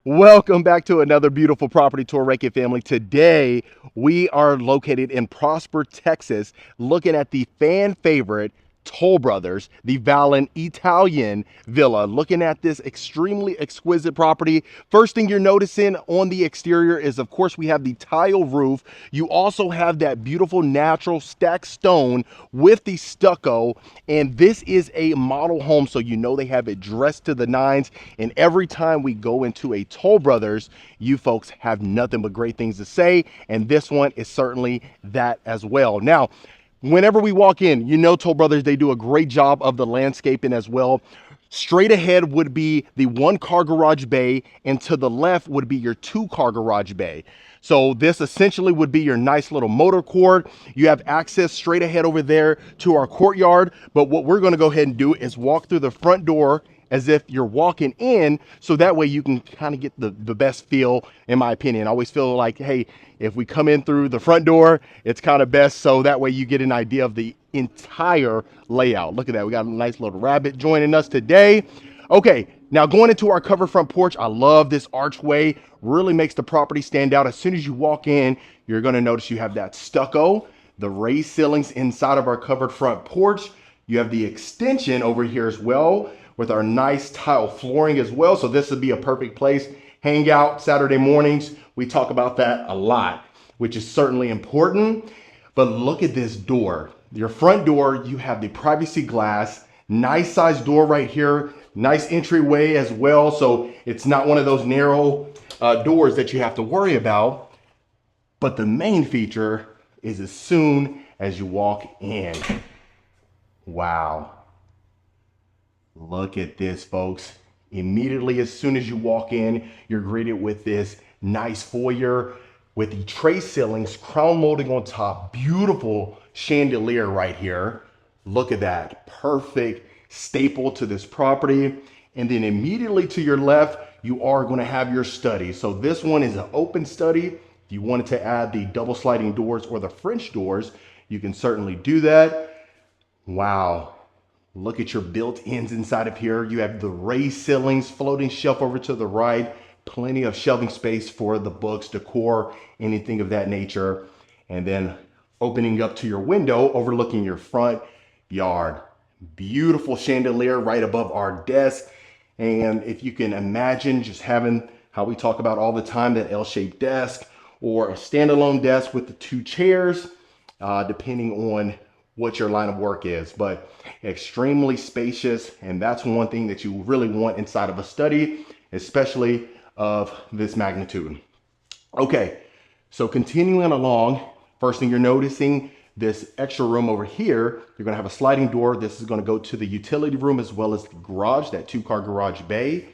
Welcome back to another beautiful property tour, Reiki family. Today, we are located in Prosper, Texas, looking at the fan favorite Toll Brothers, the Valen Italian villa. Looking at this extremely exquisite property. First thing you're noticing on the exterior is, of course, we have the tile roof. You also have that beautiful natural stacked stone with the stucco. And this is a model home, so you know they have it dressed to the nines. And every time we go into a Toll Brothers, you folks have nothing but great things to say. And this one is certainly that as well. Now, whenever we walk in, you know Toll Brothers, they do a great job of the landscaping as well. Straight ahead would be the 1-car garage bay, and to the left would be your 2-car garage bay. So this essentially would be your nice little motor court. You have access straight ahead over there to our courtyard. But what we're going to go ahead and do is walk through the front door as if you're walking in, so that way you can kind of get the best feel, in my opinion. I always feel like, hey, if we come in through the front door, it's kind of best, so that way you get an idea of the entire layout. Look at that, we got a nice little rabbit joining us today. Okay, now going into our covered front porch, I love this archway, really makes the property stand out. As soon as you walk in, you're gonna notice you have that stucco, the raised ceilings inside of our covered front porch. You have the extension over here as well, with our nice tile flooring as well. So this would be a perfect place. Hang out Saturday mornings. We talk about that a lot, which is certainly important. But look at this door. Your front door, you have the privacy glass, nice size door right here, nice entryway as well. So it's not one of those narrow doors that you have to worry about. But the main feature is as soon as you walk in. Wow. Look at this, folks. Immediately, as soon as you walk in, you're greeted with this nice foyer with the tray ceilings, crown molding on top, beautiful chandelier right here. Look at that, perfect staple to this property. And then immediately to your left, you are going to have your study. So this one is an open study. If you wanted to add the double sliding doors or the French doors, you can certainly do that. Wow. Look at your built-ins inside of here. You have the raised ceilings, floating shelf over to the right, plenty of shelving space for the books, decor, anything of that nature. And then opening up to your window, overlooking your front yard. Beautiful chandelier right above our desk. And if you can imagine just having, how we talk about all the time, that L-shaped desk or a standalone desk with the 2 chairs, depending on what your line of work is, but extremely spacious. And that's one thing that you really want inside of a study, especially of this magnitude. Okay, so continuing along, first thing you're noticing, this extra room over here, you're gonna have a sliding door. This is gonna go to the utility room as well as the garage, that 2-car garage bay.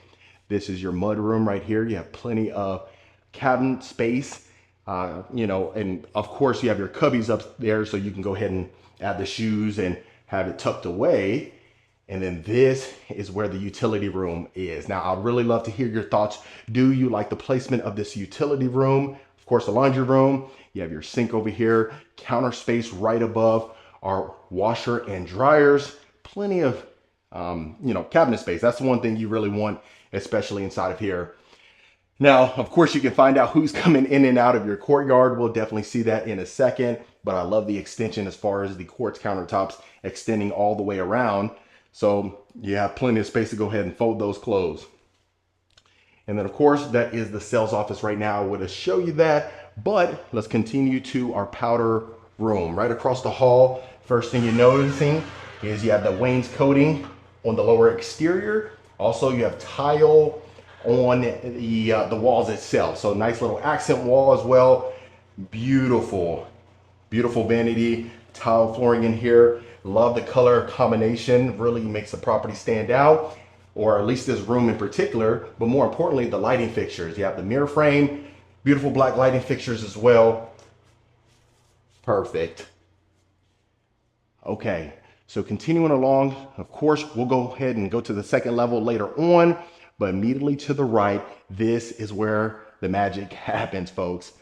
This is your mud room right here. You have plenty of cabinet space, and of course you have your cubbies up there, so you can go ahead and add the shoes and have it tucked away. And then this is where the utility room is. Now, I'd really love to hear your thoughts. Do you like the placement of this utility room? Of course, the laundry room. You have your sink over here, counter space right above our washer and dryers. Plenty of, cabinet space. That's the one thing you really want, especially inside of here. Now, of course, you can find out who's coming in and out of your courtyard. We'll definitely see that in a second, but I love the extension as far as the quartz countertops extending all the way around. So you have plenty of space to go ahead and fold those clothes. And then of course, that is the sales office right now. I would have show you that, but let's continue to our powder room. Right across the hall, first thing you're noticing is you have the wainscoting on the lower exterior. Also, you have tile on the walls itself. So nice little accent wall as well. Beautiful, beautiful vanity, tile flooring in here. Love the color combination, really makes the property stand out, or at least this room in particular, but more importantly, the lighting fixtures. You have the mirror frame, beautiful black lighting fixtures as well. Perfect. Okay, so continuing along, of course, we'll go ahead and go to the second level later on. But immediately to the right, this is where the magic happens, folks.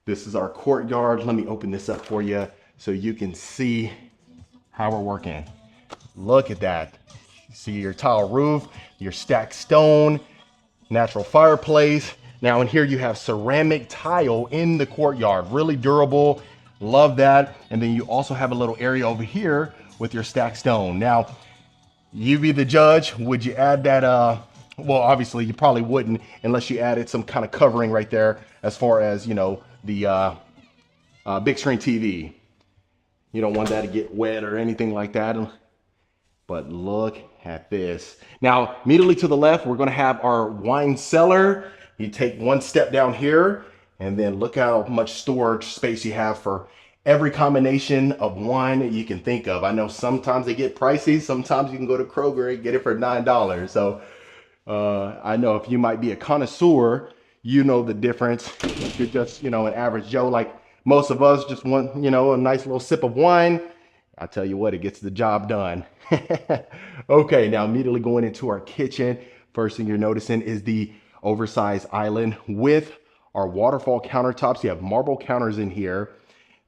This is our courtyard. Let me open this up for you so you can see how we're working. Look at that. See your tile roof, your stacked stone, Natural fireplace. Now in here you have ceramic tile in the courtyard, really durable. Love that. And then you also have a little area over here with your stacked stone. Now, you be the judge. Would you add that? Well, obviously you probably wouldn't unless you added some kind of covering right there as far as, you know, the big screen TV. You don't want that to get wet or anything like that. But look at this. Now, immediately to the left, we're gonna have our wine cellar. You take one step down here and then look how much storage space you have for every combination of wine that you can think of. I know sometimes they get pricey. Sometimes you can go to Kroger and get it for $9. So I know if you might be a connoisseur, you know the difference. If you're just, you know, an average Joe like most of us, just want, you know, a nice little sip of wine. I tell you what, it gets the job done. Okay, now immediately going into our kitchen. First thing you're noticing is the oversized island with our waterfall countertops. You have marble counters in here.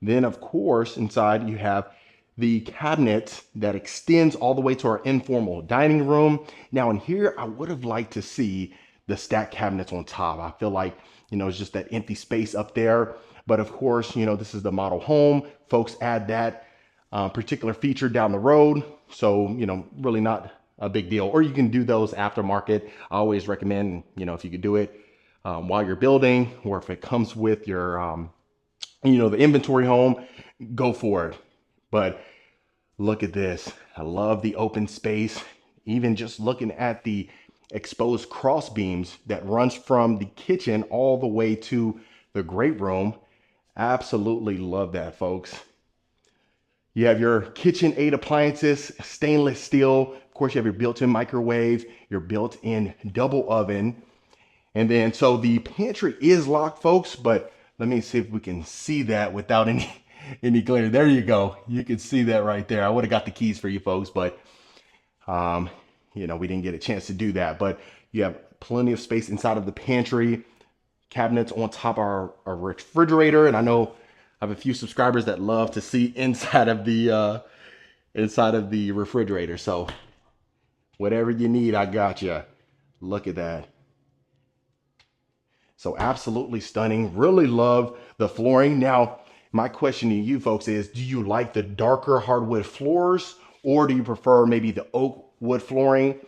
Then of course, inside you have the cabinet that extends all the way to our informal dining room. Now in here, I would have liked to see the stacked cabinets on top. I feel like, you know, it's just that empty space up there. But of course, you know, this is the model home. Folks add that particular feature down the road. So, you know, really not a big deal. Or you can do those aftermarket. I always recommend, you know, if you could do it while you're building, or if it comes with your, you know, the inventory home, go for it. But look at this. I love the open space. Even just looking at the exposed cross beams that runs from the kitchen all the way to the great room. Absolutely love that, folks. You have your KitchenAid appliances, stainless steel. Of course, you have your built-in microwave, your built-in double oven. And then, so the pantry is locked, folks, but let me see if we can see that without any glare. There you go. You can see that right there. I would have got the keys for you folks, but you know, we didn't get a chance to do that. But you have plenty of space inside of the pantry, cabinets on top of our refrigerator. And I know I have a few subscribers that love to see inside of the refrigerator. So whatever you need, I got you. Look at that. So absolutely stunning. Really love the flooring. Now, my question to you folks is, do you like the darker hardwood floors, or do you prefer maybe the oak wood flooring,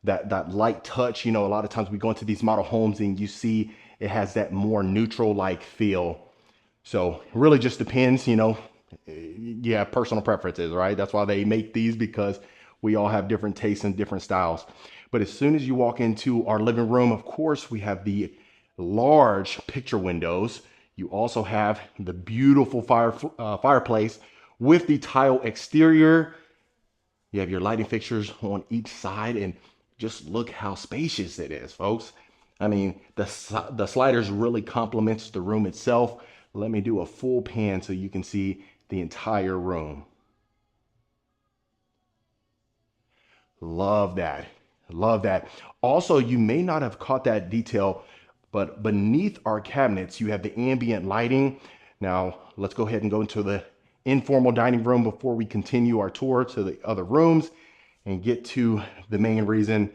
that light touch? You know, a lot of times we go into these model homes and you see it has that more neutral like feel. So it really just depends, you know, you have personal preferences, right? That's why they make these, because we all have different tastes and different styles. But as soon as you walk into our living room, of course, we have the large picture windows. You also have the beautiful fireplace with the tile exterior. You have your lighting fixtures on each side, and just look how spacious it is, folks. I mean, the sliders really complements the room itself. Let me do a full pan so you can see the entire room. Love that. Love that. Also, you may not have caught that detail, but beneath our cabinets, you have the ambient lighting. Now, let's go ahead and go into the informal dining room before we continue our tour to the other rooms and get to the main reason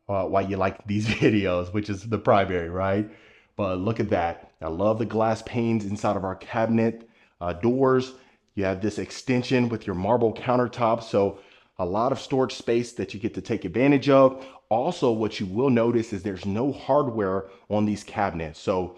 why you like these videos, which is the primary, right? But look at that. I love the glass panes inside of our cabinet doors. You have this extension with your marble countertops. So a lot of storage space that you get to take advantage of. Also, what you will notice is there's no hardware on these cabinets. So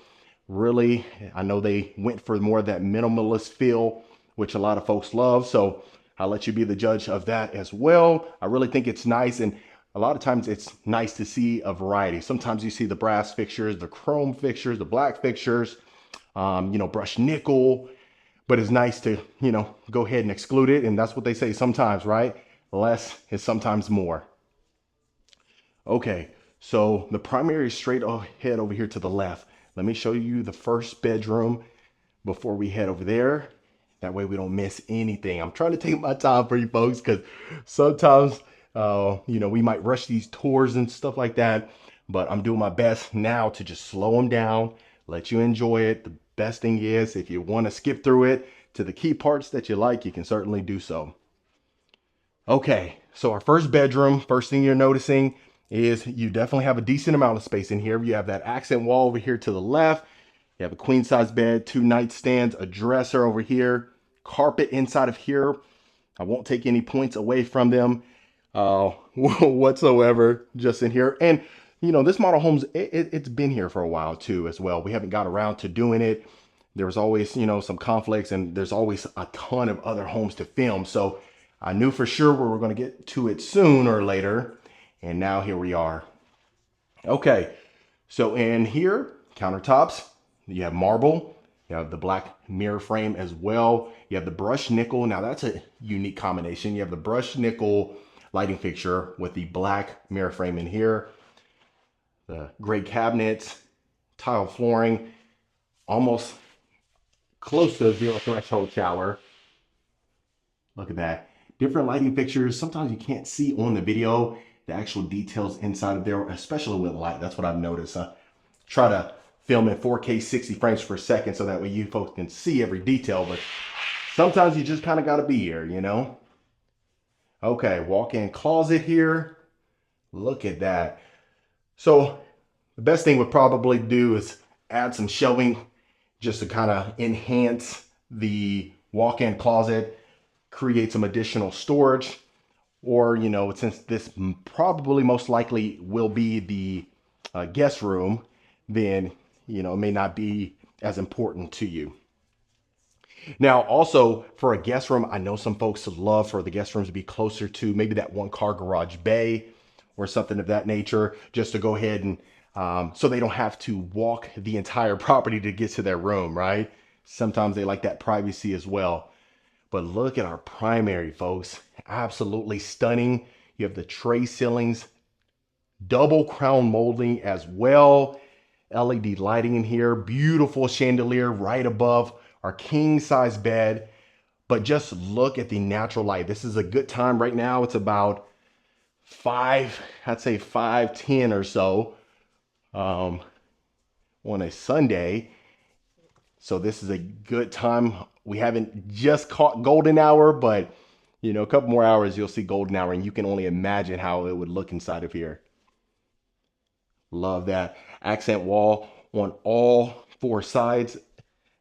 really, I know they went for more of that minimalist feel, which a lot of folks love. So I'll let you be the judge of that as well. I really think it's nice. And a lot of times it's nice to see a variety. Sometimes you see the brass fixtures, the chrome fixtures, the black fixtures, you know, brushed nickel, but it's nice to, you know, go ahead and exclude it. And that's what they say sometimes, right? Less is sometimes more. Okay, so the primary is straight ahead over here to the left. Let me show you the first bedroom before we head over there. That way we don't miss anything. I'm trying to take my time for you folks, because sometimes you know, we might rush these tours and stuff like that, but I'm doing my best now to just slow them down, let you enjoy it. The best thing is, if you want to skip through it to the key parts that you like, you can certainly do so. Okay, so our first bedroom, first thing you're noticing is you definitely have a decent amount of space in here. You have that accent wall over here to the left. You have a queen size bed, 2 nightstands, a dresser over here, carpet inside of here. I won't take any points away from them whatsoever, just in here. And you know, this model homes, it's been here for a while too as well. We haven't got around to doing it. There was always, you know, some conflicts, and there's always a ton of other homes to film. So I knew for sure we were going to get to it soon or later. And now here we are. Okay, so in here, countertops, you have marble, you have the black mirror frame as well. You have the brushed nickel. Now that's a unique combination. You have the brushed nickel lighting fixture with the black mirror frame in here. The gray cabinets, tile flooring, almost close to a zero threshold shower. Look at that. Different lighting fixtures. Sometimes you can't see on the video the actual details inside of there, especially with light. That's what I've noticed. Try to film in 4K 60 frames per second so that way you folks can see every detail, but sometimes you just kind of got to be here, you know? Okay, walk-in closet here. Look at that. So the best thing we'd probably do is add some shelving just to kind of enhance the walk-in closet, create some additional storage, or, you know, since this probably most likely will be the guest room, then, you know, it may not be as important to you. Now, also for a guest room, I know some folks love for the guest rooms to be closer to maybe that one car garage bay or something of that nature, just to go ahead and so they don't have to walk the entire property to get to their room, right? Sometimes they like that privacy as well. But look at our primary, folks. Absolutely stunning. You have the tray ceilings, double crown molding as well. LED lighting in here, beautiful chandelier right above our king size bed. But just look at the natural light. This is a good time right now. It's about I'd say 5:10 or so on a Sunday. So this is a good time. We haven't just caught golden hour, but you know, a couple more hours, you'll see golden hour, and you can only imagine how it would look inside of here. Love that accent wall on all 4 sides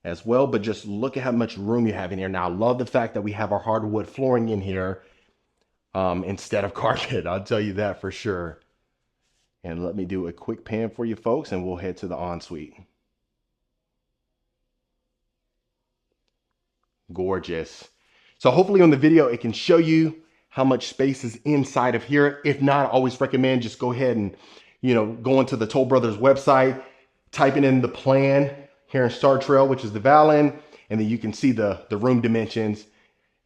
as well, but just look at how much room you have in here. Now, I love the fact that we have our hardwood flooring in here instead of carpet. I'll tell you that for sure. And let me do a quick pan for you folks, and we'll head to the ensuite. Gorgeous. So hopefully on the video, it can show you how much space is inside of here. If not, I always recommend just go ahead and, you know, go into the Toll Brothers website, typing in the plan here in Star Trail, which is the Valen, and then you can see the room dimensions.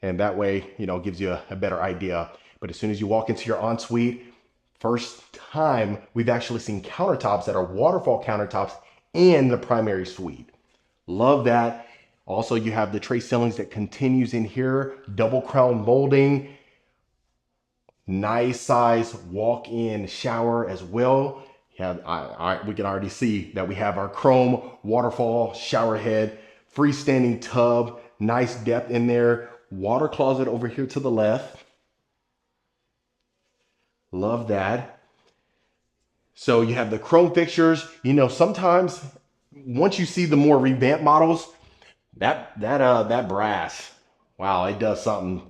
And that way, you know, gives you a better idea. But as soon as you walk into your ensuite, first time we've actually seen countertops that are waterfall countertops in the primary suite. Love that. Also, you have the tray ceilings that continues in here, double crown molding, nice size walk-in shower as well. We can already see that we have our chrome waterfall shower head, freestanding tub, nice depth in there, water closet over here to the left. Love that. So you have the chrome fixtures. You know, sometimes once you see the more revamped models, that brass, wow, it does something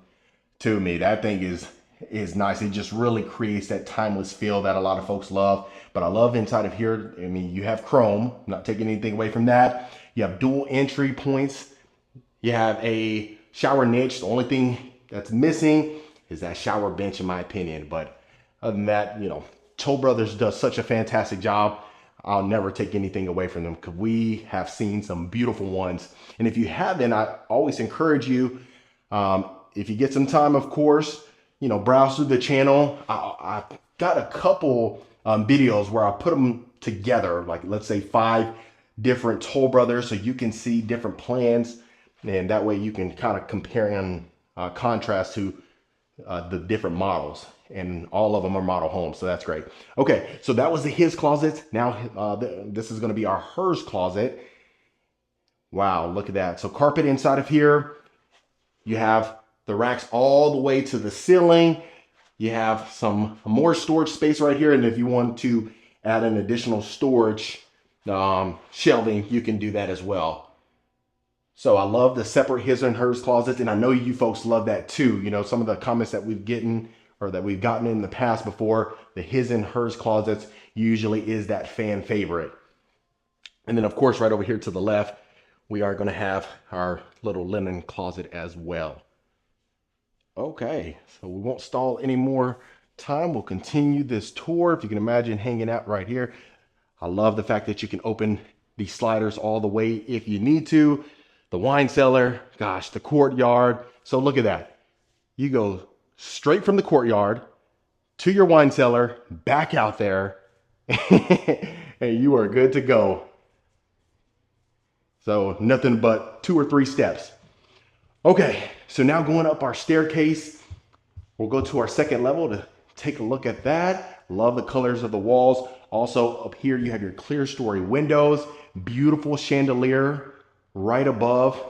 to me. That thing is nice. It just really creates that timeless feel that a lot of folks love. But I love inside of here, I mean, you have chrome, I'm not taking anything away from that. You have dual entry points. You have a shower niche. The only thing that's missing is that shower bench, in my opinion. But other than that, you know, Toll Brothers does such a fantastic job. I'll never take anything away from them because we have seen some beautiful ones. And if you haven't, I always encourage you, if you get some time, of course, you know, browse through the channel. I've got a couple videos where I put them together, like let's say 5 different Toll Brothers, so you can see different plans, and that way you can kind of compare and contrast to the different models, and all of them are model homes, so that's great. Okay, so that was the his closet. Now this is going to be our hers closet. Wow, look at that. So carpet inside of here. You have the racks all the way to the ceiling. You have some more storage space right here. And if you want to add an additional storage shelving, you can do that as well. So I love the separate his and hers closets. And I know you folks love that too. You know, some of the comments that we've gotten in the past before, the his and hers closets usually is that fan favorite. And then of course, right over here to the left, we are going to have our little linen closet as well. Okay, so we won't stall any more time. We'll continue this tour. If you can imagine hanging out right here. I love the fact that you can open these sliders all the way if you need to. The wine cellar, gosh, the courtyard. So look at that. You go straight from the courtyard to your wine cellar, back out there, and you are good to go. So nothing but 2 or 3 steps. Okay, so now going up our staircase, we'll go to our second level to take a look at that. Love the colors of the walls. Also up here, you have your clear story windows, beautiful chandelier right above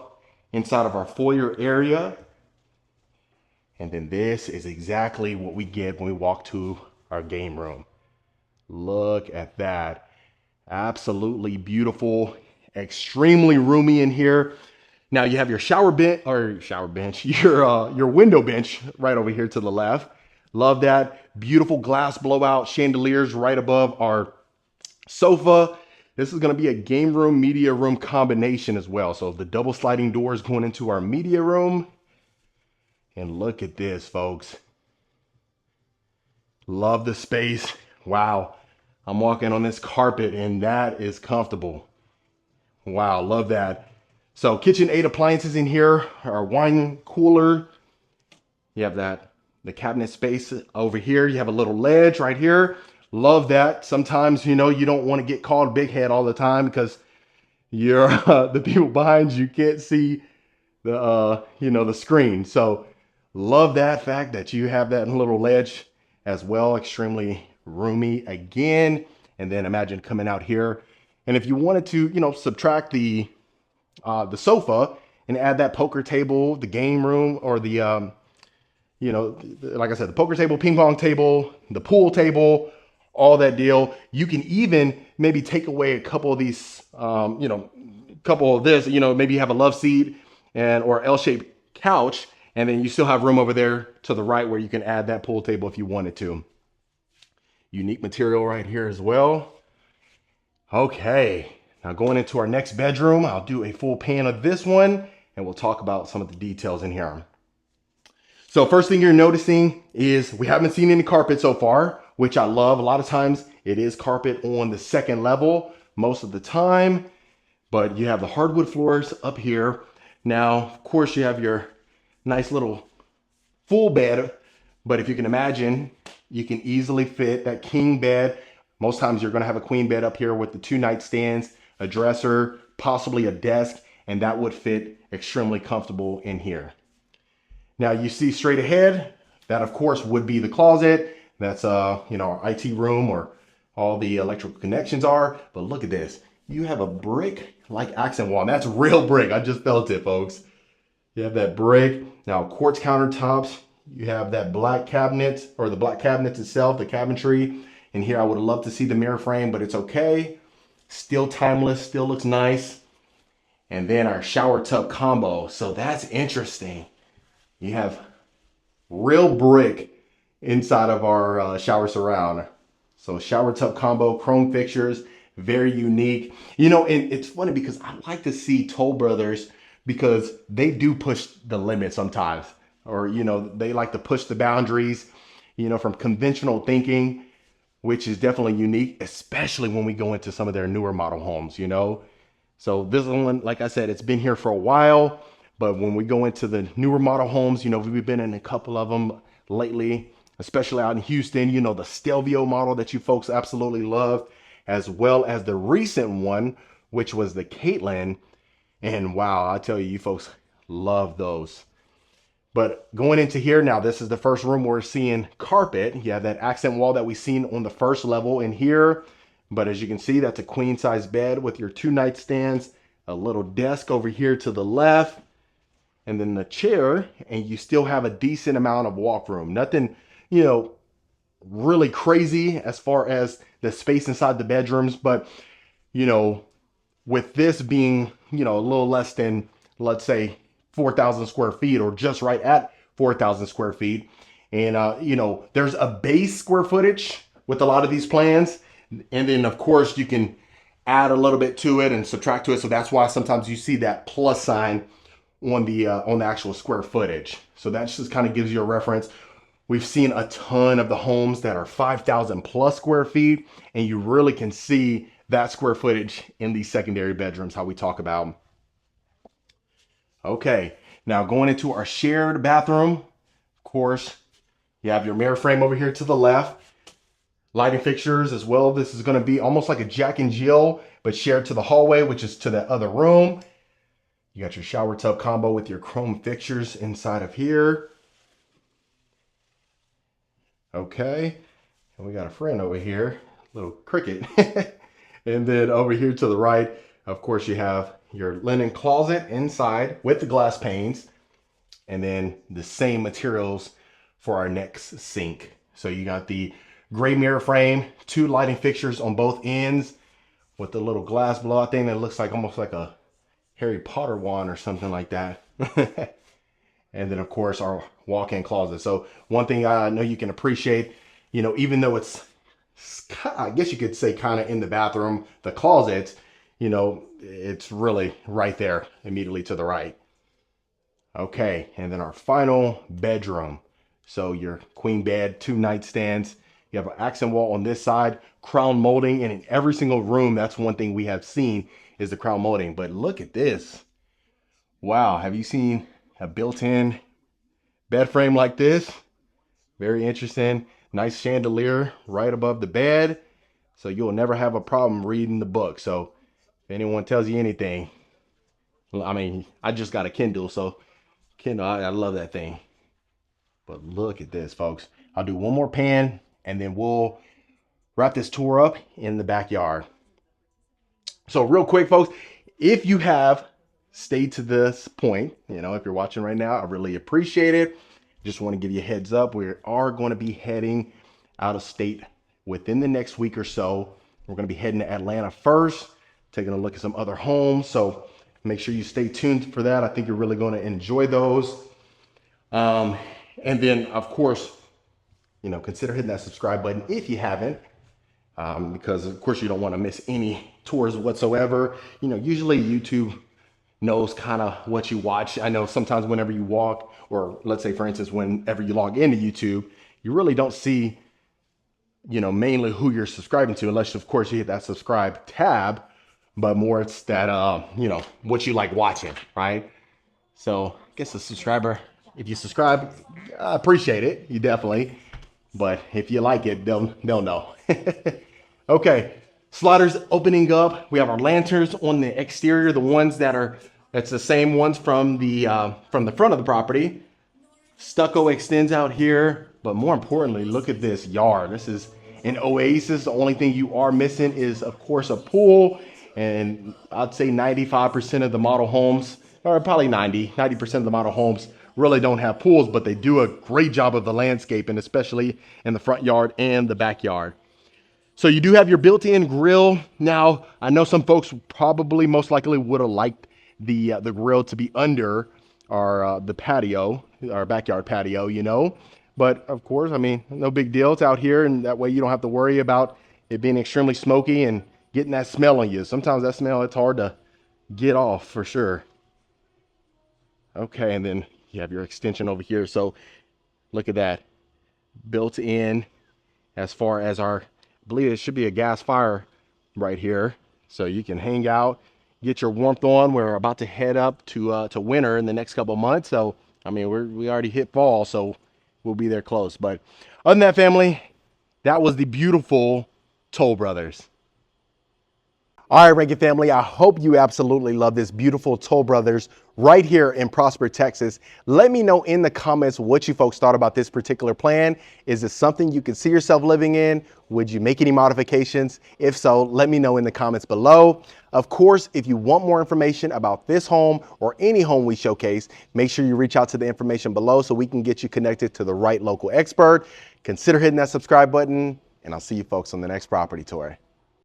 inside of our foyer area. And then this is exactly what we get when we walk to our game room. Look at that. Absolutely beautiful, extremely roomy in here. Now you have your shower bench, your window bench right over here to the left. Love that. Beautiful glass blowout chandeliers right above our sofa. This is going to be a game room, media room combination as well. So the double sliding doors going into our media room. And look at this, folks. Love the space. Wow. I'm walking on this carpet and that is comfortable. Wow, love that. So KitchenAid appliances in here, our wine cooler. You have the cabinet space over here. You have a little ledge right here. Love that. Sometimes, you know, you don't want to get called big head all the time because you're the people behind you can't see the the screen. So love that fact that you have that little ledge as well. Extremely roomy again. And then imagine coming out here. And if you wanted to, you know, subtract the sofa and add that poker table, the game room, or the, like I said, the poker table, ping pong table, the pool table, all that deal. You can even maybe take away a couple of these, couple of this, maybe you have a love seat or L-shaped couch, and then you still have room over there to the right where you can add that pool table if you wanted to. Unique material right here as well. Okay, now going into our next bedroom, I'll do a full pan of this one and we'll talk about some of the details in here. So first thing you're noticing is we haven't seen any carpet so far, which I love. A lot of times it is carpet on the second level most of the time, but you have the hardwood floors up here. Now, of course, you have your nice little full bed, but if you can imagine, you can easily fit that king bed. Most times you're going to have a queen bed up here with the 2 nightstands, a dresser, possibly a desk, and that would fit extremely comfortable in here. Now you see straight ahead, that of course would be the closet. That's our IT room or all the electrical connections are. But look at this. You have a brick like accent wall. And that's real brick. I just felt it, folks. You have that brick. Now quartz countertops. You have that black cabinet or the black cabinets itself, the cabinetry. And here I would love to see the mirror frame, but it's okay. Still timeless, still looks nice. And then our shower tub combo. So that's interesting. You have real brick inside of our shower surround. So shower tub combo, chrome fixtures, very unique. And it's funny because I like to see Toll Brothers because they do push the limit sometimes. Or, they like to push the boundaries, from conventional thinking, which is definitely unique, especially when we go into some of their newer model homes, So this one, like I said, it's been here for a while, but when we go into the newer model homes, we've been in a couple of them lately, especially out in Houston, the Stelvio model that you folks absolutely love, as well as the recent one, which was the Caitlin. And wow, I tell you, you folks love those. But going into here now, this is the first room we're seeing carpet. You have that accent wall that we've seen on the first level in here. But as you can see, that's a queen size bed with your 2 nightstands, a little desk over here to the left, and then the chair, and you still have a decent amount of walk room. Nothing, you know, really crazy as far as the space inside the bedrooms, but you know, with this being, you know, a little less than, let's say, 4,000 square feet or just right at 4,000 square feet. And, you know, there's a base square footage with a lot of these plans. And then, of course, you can add a little bit to it and subtract to it. So that's why sometimes you see that plus sign on the actual square footage. So that just kind of gives you a reference. We've seen a ton of the homes that are 5,000 plus square feet, and you really can see that square footage in these secondary bedrooms, how we talk about. Okay, now going into our shared bathroom, of course, you have your mirror frame over here to the left, lighting fixtures as well. This is going to be almost like a Jack and Jill, but shared to the hallway, which is to the other room. You got your shower tub combo with your chrome fixtures inside of here. Okay, and we got a friend over here, little cricket. And then over here to the right, of course, you have your linen closet inside with the glass panes, and then the same materials for our next sink. So you got the gray mirror frame, 2 lighting fixtures on both ends with the little glass blowout thing that looks like almost like a Harry Potter wand or something like that. And then, of course, our walk-in closet. So one thing I know you can appreciate, you know, even though it's, I guess you could say kind of in the bathroom, the closet, you know, it's really right there immediately to the right. Okay, and then our final bedroom. So your queen bed, 2 nightstands. You have an accent wall on this side, crown molding, and in every single room, that's one thing we have seen is the crown molding. But look at this. Wow, have you seen a built-in bed frame like this? Very interesting. Nice chandelier right above the bed. So you'll never have a problem reading the book. So if anyone tells you anything, I mean, I just got a Kindle, so Kindle, I love that thing. But look at this, folks. I'll do one more pan and then we'll wrap this tour up in the backyard. So real quick, folks, if you have stayed to this point, you know, if you're watching right now, I really appreciate it. Just want to give you a heads up. We are going to be heading out of state within the next week or so. We're going to be heading to Atlanta first, taking a look at some other homes. So make sure you stay tuned for that. I think you're really going to enjoy those. And then, of course, you know, consider hitting that subscribe button if you haven't, because of course you don't want to miss any tours whatsoever. You know, usually YouTube knows kind of what you watch. I know sometimes whenever you walk, or let's say for instance, whenever you log into YouTube, you really don't see, you know, mainly who you're subscribing to, unless of course you hit that subscribe tab, but more it's that, you know, what you like watching, right? So I guess a subscriber, if you subscribe, I appreciate it. You definitely, but if you like it, they'll know. Okay. Sliders opening up. We have our lanterns on the exterior, the ones that's the same ones from the front of the property. Stucco extends out here, but more importantly, look at this yard. This is an oasis. The only thing you are missing is, of course, a pool. And I'd say 95% of the model homes, or probably 90% of the model homes really don't have pools, but they do a great job of the landscaping, especially in the front yard and the backyard. So you do have your built-in grill. Now, I know some folks probably most likely would have liked the grill to be under our the patio, our backyard patio, you know. But of course, I mean, no big deal. It's out here, and that way you don't have to worry about it being extremely smoky and getting that smell on you. Sometimes that smell, it's hard to get off for sure. Okay, and then you have your extension over here. So look at that, built in as far as our, I believe it should be a gas fire right here. So you can hang out, get your warmth on. We're about to head up to winter in the next couple of months. So, I mean, we already hit fall, so we'll be there close. But other than that, family, that was the beautiful Toll Brothers. All right, Rankin family, I hope you absolutely love this beautiful Toll Brothers right here in Prosper, Texas. Let me know in the comments what you folks thought about this particular plan. Is this something you could see yourself living in? Would you make any modifications? If so, let me know in the comments below. Of course, if you want more information about this home or any home we showcase, make sure you reach out to the information below so we can get you connected to the right local expert. Consider hitting that subscribe button, and I'll see you folks on the next property tour.